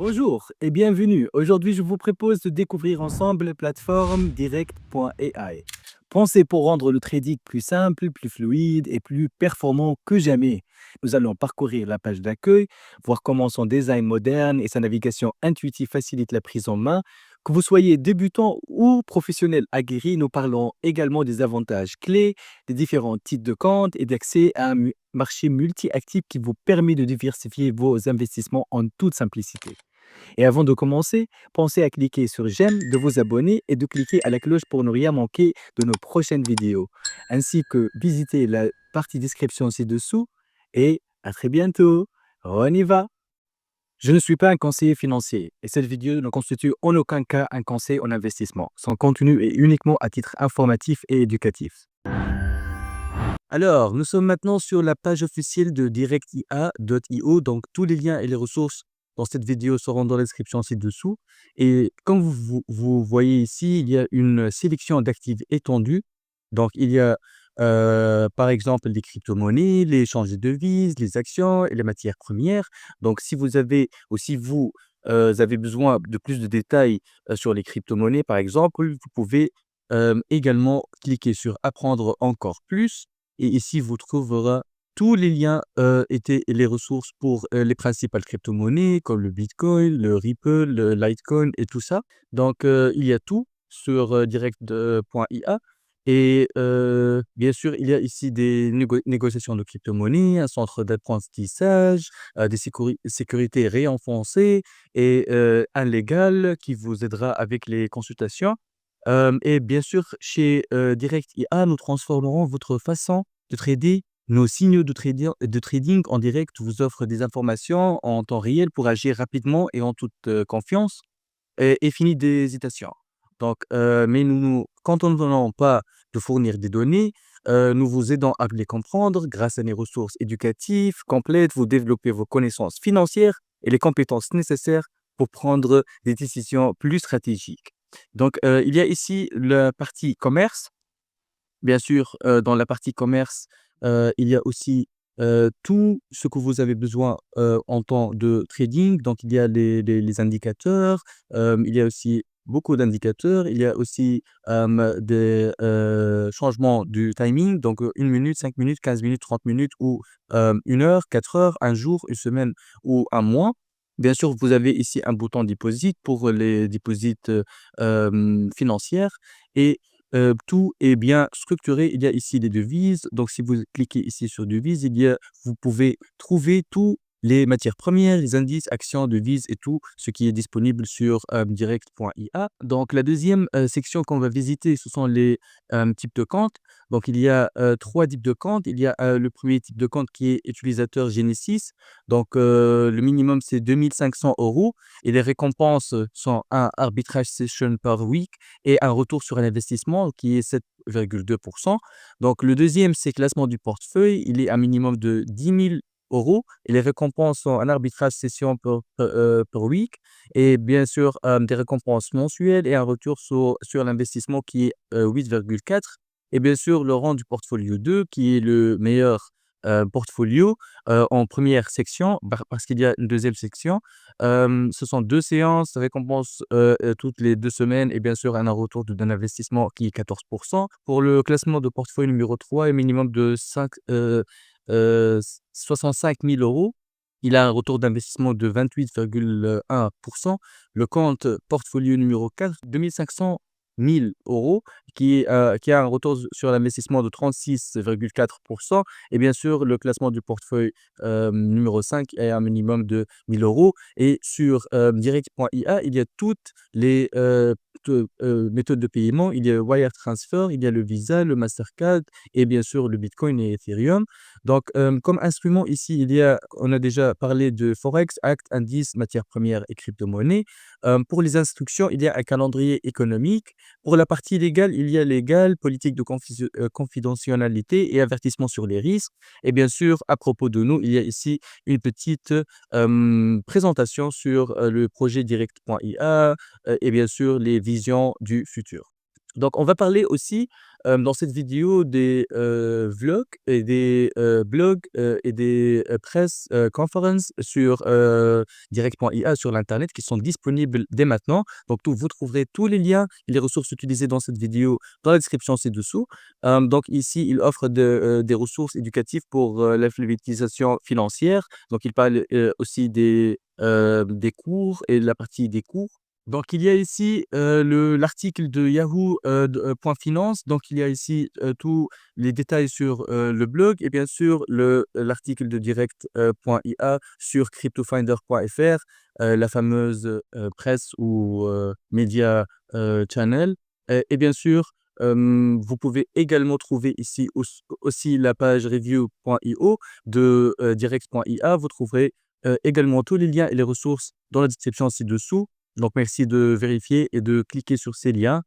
Bonjour et bienvenue. Aujourd'hui, je vous propose de découvrir ensemble la plateforme direct.ai. Pensez pour rendre le trading plus simple, plus fluide et plus performant que jamais. Nous allons parcourir la page d'accueil, voir comment son design moderne et sa navigation intuitive facilitent la prise en main. Que vous soyez débutant ou professionnel aguerri, nous parlons également des avantages clés, des différents types de comptes et d'accès à un marché multi-actif qui vous permet de diversifier vos investissements en toute simplicité. Et avant de commencer, pensez à cliquer sur j'aime, de vous abonner et de cliquer à la cloche pour ne rien manquer de nos prochaines vidéos, ainsi que visiter la partie description ci-dessous. Et à très bientôt. On y va. Je ne suis pas un conseiller financier et cette vidéo ne constitue en aucun cas un conseil en investissement. Son contenu est uniquement à titre informatif et éducatif. Alors, nous sommes maintenant sur la page officielle de directia.io. Donc, tous les liens et les ressources dans cette vidéo seront dans la description ci-dessous. Et comme vous voyez ici, il y a une sélection d'actifs étendue. Donc, il y a par exemple les crypto-monnaies, les échanges de devises, les actions et les matières premières. Donc, si vous avez ou si vous avez besoin de plus de détails sur les crypto-monnaies, par exemple, vous pouvez également cliquer sur apprendre encore plus. Et ici, vous trouverez tous les liens et les ressources pour les principales crypto-monnaies comme le Bitcoin, le Ripple, le Litecoin et tout ça. Donc, il y a tout sur direct.ia. Et bien sûr, il y a ici des négociations de crypto-monnaies, un centre d'apprentissage, des sécurités réenfoncées et un légal qui vous aidera avec les consultations. Et bien sûr, chez Direct IA, nous transformerons votre façon de trader. Nos signaux de trading en direct vous offrent des informations en temps réel pour agir rapidement et en toute confiance et fini des hésitations. Donc, mais nous nous contentons pas de fournir des données, nous vous aidons à les comprendre grâce à des ressources éducatives complètes. Vous développez vos connaissances financières et les compétences nécessaires pour prendre des décisions plus stratégiques. Donc, il y a ici la partie commerce. Bien sûr, dans la partie commerce, il y a aussi, tout ce que vous avez besoin, en temps de trading. Donc il y a les indicateurs, il y a aussi beaucoup d'indicateurs. Il y a aussi, des, changements du timing, donc 1 minute, 5 minutes, 15 minutes, 30 minutes ou 1 heure, 4 heures, un jour, une semaine ou un mois. Bien sûr, vous avez ici un bouton deposit pour les deposits, financières et tout est bien structuré. Il y a ici les devises. Donc, si vous cliquez ici sur devises, vous pouvez trouver tous les matières premières, les indices, actions, devises et tout ce qui est disponible sur direct.ia. Donc, la deuxième section qu'on va visiter, ce sont les types de comptes. Donc, il y a trois types de comptes. Il y a le premier type de compte qui est utilisateur Genesis. Donc, le minimum, c'est 2500 euros et les récompenses sont un arbitrage session par week et un retour sur un investissement qui est 7,2%. Donc, le deuxième, c'est classement du portefeuille. Il est un minimum de 10 000 euros et les récompenses sont un arbitrage session per week et bien sûr des récompenses mensuelles et un retour sur l'investissement qui est 8,4. Et bien sûr, le rang du portfolio 2 qui est le meilleur portfolio en première section parce qu'il y a une deuxième section. Ce sont 2 séances, récompense, toutes les 2 semaines et bien sûr un retour d'un investissement qui est 14%. Pour le classement de portefeuille numéro 3, un minimum de 65 000 euros. Il a un retour d'investissement de 28,1%. Le compte portfolio numéro 4, 2 500 000 euros qui a un retour sur l'investissement de 36,4%. Et bien sûr, le classement du portefeuille numéro 5 est un minimum de 1 000 euros. Et sur direct.ia, il y a toutes les méthodes de paiement. Il y a Wire Transfer, il y a le Visa, le Mastercard et bien sûr le Bitcoin et Ethereum. Donc, comme instrument ici, on a déjà parlé de Forex, Act, Indice, matières premières et crypto-monnaies. Pour les instructions, il y a un calendrier économique. Pour la partie légale, il y a légal, politique de confidentialité et avertissement sur les risques. Et bien sûr, à propos de nous, il y a ici une petite présentation sur le projet direct.ia et bien sûr les visions du futur. Donc, on va parler aussi dans cette vidéo des vlogs et des blogs et des press conferences sur Direct.ia sur l'internet qui sont disponibles dès maintenant. Donc vous trouverez tous les liens et les ressources utilisées dans cette vidéo dans la description ci-dessous. Donc ici, il offre des ressources éducatives pour l'alphabétisation financière. Donc il parle aussi des cours et la partie des cours. Donc il y a ici l'article de Yahoo Point Finance. Donc il y a ici tous les détails sur le blog et bien sûr l'article de Direct.ia sur cryptofinder.fr, la fameuse presse ou média channel. Et bien sûr, vous pouvez également trouver ici aussi la page review.io de Direct.ia. Vous trouverez également tous les liens et les ressources dans la description ci-dessous. Donc, merci de vérifier et de cliquer sur ces liens.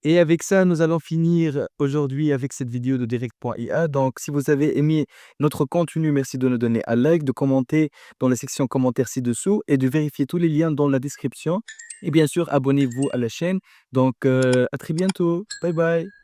Et avec ça, nous allons finir aujourd'hui avec cette vidéo de Direct.ia. Donc, si vous avez aimé notre contenu, merci de nous donner un like, de commenter dans la section commentaires ci-dessous et de vérifier tous les liens dans la description. Et bien sûr, abonnez-vous à la chaîne. Donc, à très bientôt. Bye bye.